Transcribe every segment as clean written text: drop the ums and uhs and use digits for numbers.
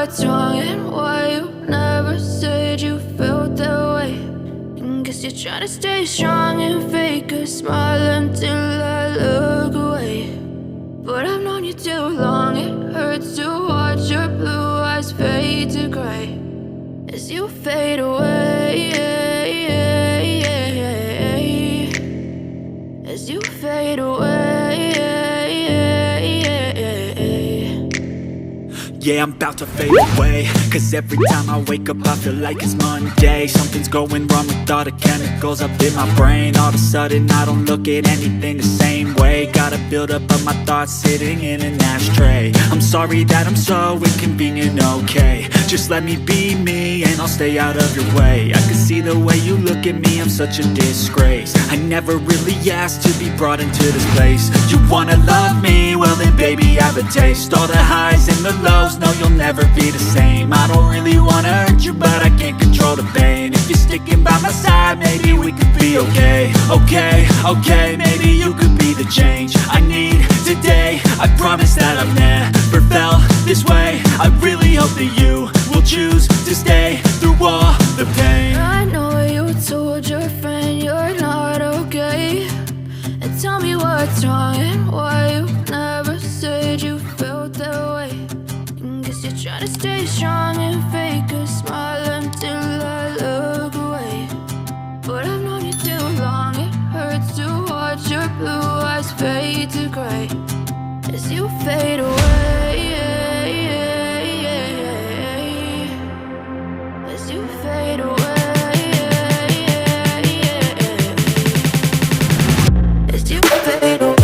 what's wrong and why you never said you felt that way. And guess you're trying to stay strong and fake a smile until I look away. But I've known you too long, it hurts to watch your blue eyes fade to gray as you fade away, as you fade away. Yeah, I'm about to fade away, cause every time I wake up I feel like it's Monday. Something's going wrong with all the chemicals up in my brain. All of a sudden I don't look at anything the same way. Gotta build up of my thoughts sitting in an ashtray. I'm sorry that I'm so inconvenient, okay. Just let me be me and I'll stay out of your way. I can see the way you look at me, I'm such a disgrace. I never really asked to be brought into this place. You wanna love me? Well then baby have a taste. All the highs and the lows, no you'll never be the same. I don't really wanna hurt you but I can't control the pain. If you're sticking by my side, maybe we could be okay. Okay, maybe you could be the change I need today. I promise that I've never felt this way. I really hope that you will choose to stay through all the pain. I know you told your friend you're not okay, and tell me what's wrong and why you never said you felt that way. And guess you're trying to stay strong and fake a smile until I look away. But I've known you too long, it hurts to watch your blue eyes fade to gray as you fade away, as you fade away. As you fade away.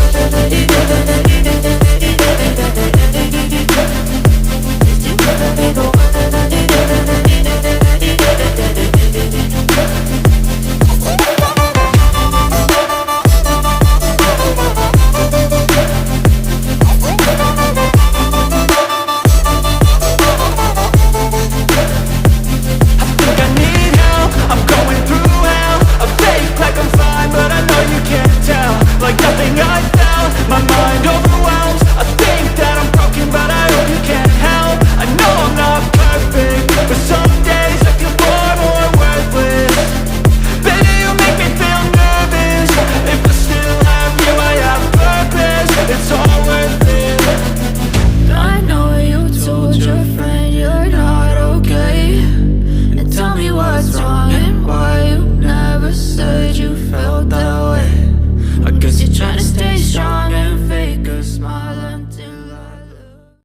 Trying to stay strong